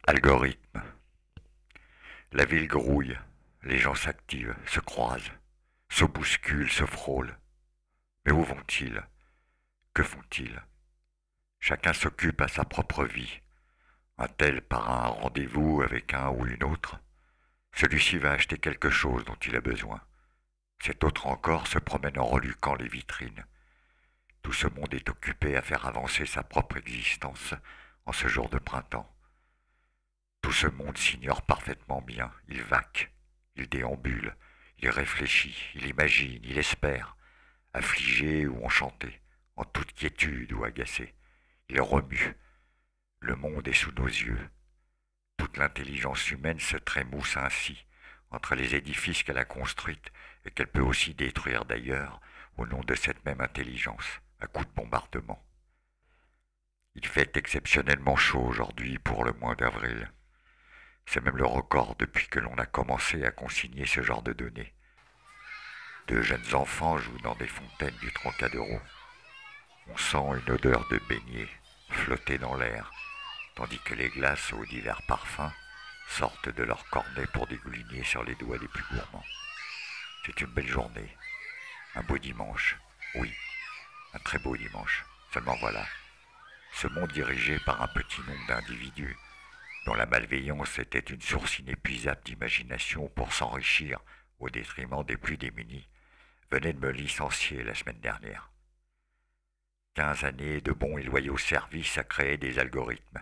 Algorithme. La ville grouille, les gens s'activent, se croisent, se bousculent, se frôlent. Mais où vont-ils? Que font-ils? Chacun s'occupe à sa propre vie. Un tel part à un rendez-vous avec un ou une autre. Celui-ci va acheter quelque chose dont il a besoin. Cet autre encore se promène en reluquant les vitrines. Tout ce monde est occupé à faire avancer sa propre existence en ce jour de printemps. Tout ce monde s'ignore parfaitement bien. Il vaque, il déambule, il réfléchit, il imagine, il espère, affligé ou enchanté, en toute quiétude ou agacé. Il remue. Le monde est sous nos yeux. Toute l'intelligence humaine se trémousse ainsi entre les édifices qu'elle a construits et qu'elle peut aussi détruire d'ailleurs au nom de cette même intelligence, à coups de bombardement. Il fait exceptionnellement chaud aujourd'hui pour le mois d'avril. C'est même le record depuis que l'on a commencé à consigner ce genre de données. De jeunes enfants jouent dans des fontaines du Trocadéro. On sent une odeur de beignet flotter dans l'air, tandis que les glaces aux divers parfums sortent de leurs cornets pour dégouliner sur les doigts les plus gourmands. C'est une belle journée, un beau dimanche, oui, un très beau dimanche. Seulement voilà, ce monde dirigé par un petit nombre d'individus dont la malveillance était une source inépuisable d'imagination pour s'enrichir au détriment des plus démunis, venait de me licencier la semaine dernière. 15 années de bons et loyaux services à créer des algorithmes.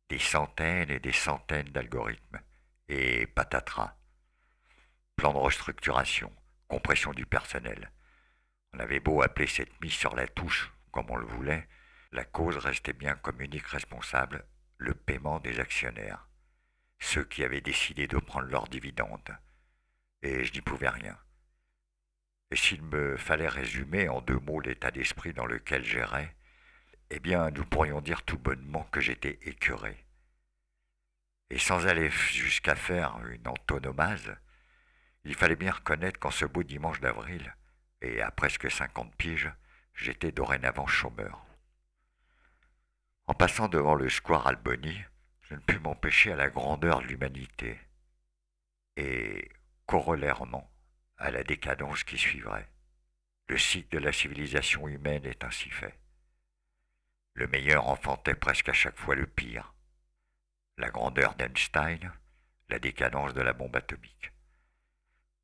Des centaines et des centaines d'algorithmes. Et patatras. Plan de restructuration, compression du personnel. On avait beau appeler cette mise sur la touche comme on le voulait, la cause restait bien comme unique responsable le paiement des actionnaires, ceux qui avaient décidé de prendre leurs dividendes. Et je n'y pouvais rien. Et s'il me fallait résumer en 2 mots l'état d'esprit dans lequel j'errais, eh bien nous pourrions dire tout bonnement que j'étais écœuré. Et sans aller jusqu'à faire une antonomase, il fallait bien reconnaître qu'en ce beau dimanche d'avril, et à presque 50 piges, j'étais dorénavant chômeur. En passant devant le square Alboni, je ne pus m'empêcher à la grandeur de l'humanité, et corollairement à la décadence qui suivrait. Le cycle de la civilisation humaine est ainsi fait. Le meilleur enfantait presque à chaque fois le pire. La grandeur d'Einstein, la décadence de la bombe atomique.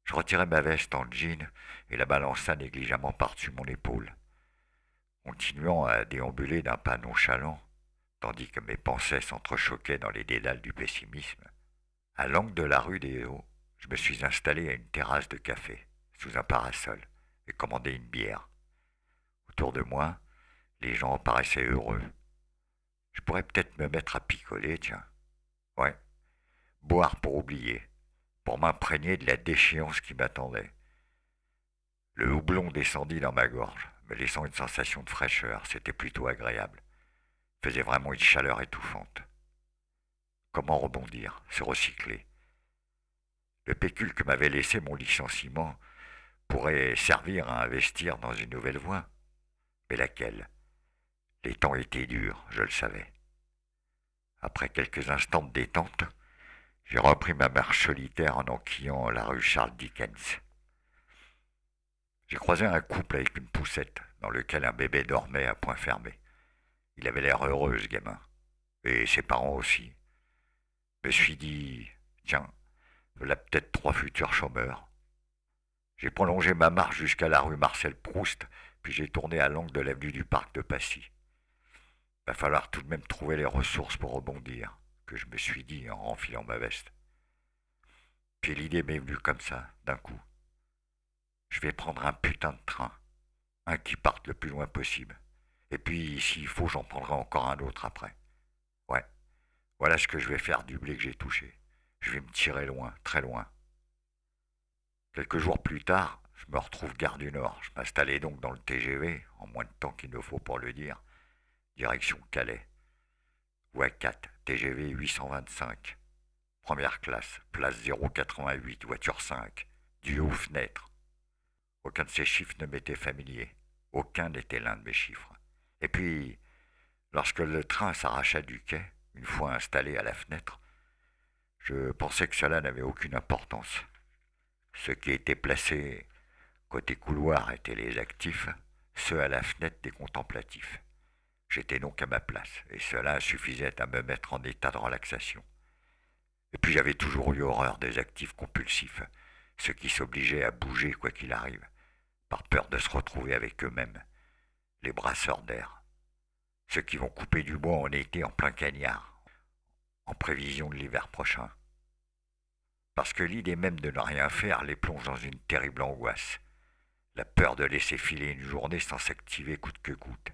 Je retirai ma veste en jean et la balança négligemment par-dessus mon épaule, continuant à déambuler d'un pas nonchalant, tandis que mes pensées s'entrechoquaient dans les dédales du pessimisme. À l'angle de la rue des Hauts, je me suis installé à une terrasse de café, sous un parasol, et commandé une bière. Autour de moi, les gens paraissaient heureux. Je pourrais peut-être me mettre à picoler, tiens. Ouais, boire pour oublier, pour m'imprégner de la déchéance qui m'attendait. Le houblon descendit dans ma gorge, me laissant une sensation de fraîcheur. C'était plutôt agréable. Il faisait vraiment une chaleur étouffante. Comment rebondir, se recycler? Le pécule que m'avait laissé mon licenciement pourrait servir à investir dans une nouvelle voie. Mais laquelle? Les temps étaient durs, je le savais. Après quelques instants de détente, j'ai repris ma marche solitaire en enquillant la rue Charles Dickens. J'ai croisé un couple avec une poussette dans lequel un bébé dormait à point fermé. Il avait l'air heureux, ce gamin. Et ses parents aussi. Je me suis dit, tiens, voilà peut-être 3 futurs chômeurs. J'ai prolongé ma marche jusqu'à la rue Marcel Proust, puis j'ai tourné à l'angle de l'avenue du Parc de Passy. Va falloir tout de même trouver les ressources pour rebondir, que je me suis dit en renfilant ma veste. Puis l'idée m'est venue comme ça, d'un coup. Je vais prendre un putain de train, un qui parte le plus loin possible. Et puis, s'il faut, j'en prendrai encore un autre après. Ouais, voilà ce que je vais faire du blé que j'ai touché. Je vais me tirer loin, très loin. Quelques jours plus tard, je me retrouve gare du Nord. Je m'installais donc dans le TGV, en moins de temps qu'il ne faut pour le dire, direction Calais. Voie 4, TGV 825. Première classe, place 088, voiture 5, du haut fenêtre. Aucun de ces chiffres ne m'était familier. Aucun n'était l'un de mes chiffres. Et puis, lorsque le train s'arracha du quai, une fois installé à la fenêtre, je pensais que cela n'avait aucune importance. Ceux qui étaient placés côté couloir étaient les actifs, ceux à la fenêtre des contemplatifs. J'étais donc à ma place, et cela suffisait à me mettre en état de relaxation. Et puis j'avais toujours eu horreur des actifs compulsifs, ceux qui s'obligeaient à bouger quoi qu'il arrive, par peur de se retrouver avec eux-mêmes, les brasseurs d'air, ceux qui vont couper du bois en été en plein cagnard, en prévision de l'hiver prochain. Parce que l'idée même de ne rien faire les plonge dans une terrible angoisse, la peur de laisser filer une journée sans s'activer coûte que coûte.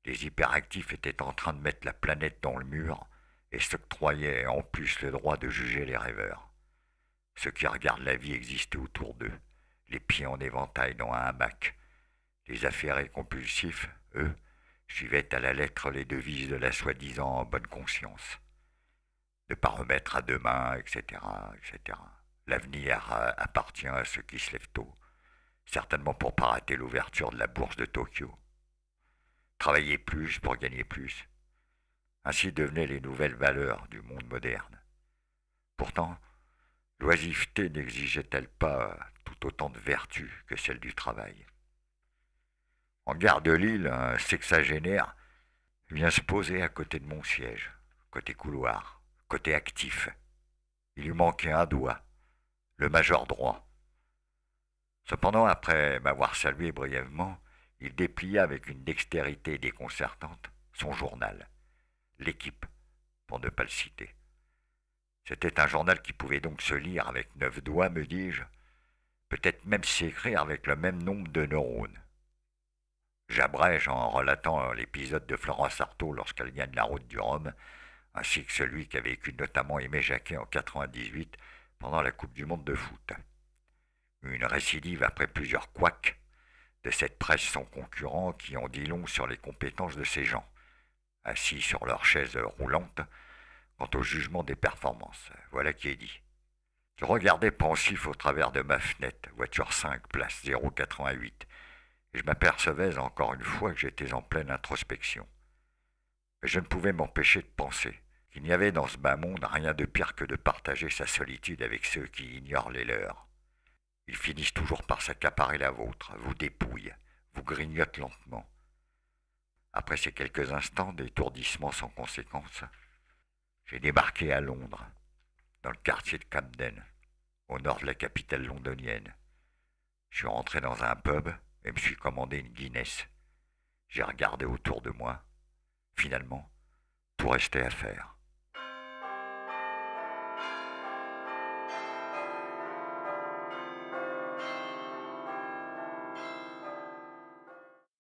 Les hyperactifs étaient en train de mettre la planète dans le mur et s'octroyaient en plus le droit de juger les rêveurs. Ceux qui regardent la vie exister autour d'eux, les pieds en éventail dans un hamac. Les affairés compulsifs, eux, suivaient à la lettre les devises de la soi-disant bonne conscience. Ne pas remettre à demain, etc., etc. L'avenir appartient à ceux qui se lèvent tôt, certainement pour pas rater l'ouverture de la bourse de Tokyo. Travailler plus pour gagner plus. Ainsi devenaient les nouvelles valeurs du monde moderne. Pourtant, l'oisiveté n'exigeait-elle pas tout autant de vertu que celle du travail? En gare de Lille, un sexagénaire vient se poser à côté de mon siège, côté couloir, côté actif. Il lui manquait un doigt, le major droit. Cependant, après m'avoir salué brièvement, il déplia avec une dextérité déconcertante son journal, L'Équipe, pour ne pas le citer. C'était un journal qui pouvait donc se lire avec 9 doigts, me dis-je, peut-être même s'écrire avec le même nombre de neurones. J'abrège en relatant l'épisode de Florence Artaud lorsqu'elle gagne la route du Rhum, ainsi que celui qu'a vécu notamment Aimé Jacquet en 98 pendant la Coupe du Monde de foot. Une récidive après plusieurs couacs de cette presse sans concurrent qui en dit long sur les compétences de ces gens, assis sur leur chaise roulante, quant au jugement des performances. Voilà qui est dit. Je regardais pensif au travers de ma fenêtre, voiture 5, place 088, et je m'apercevais encore une fois que j'étais en pleine introspection. Mais je ne pouvais m'empêcher de penser qu'il n'y avait dans ce bas monde rien de pire que de partager sa solitude avec ceux qui ignorent les leurs. Ils finissent toujours par s'accaparer la vôtre, vous dépouillent, vous grignotent lentement. Après ces quelques instants d'étourdissement sans conséquence, j'ai débarqué à Londres, dans le quartier de Camden, au nord de la capitale londonienne. Je suis rentré dans un pub et me suis commandé une Guinness. J'ai regardé autour de moi. Finalement, tout restait à faire.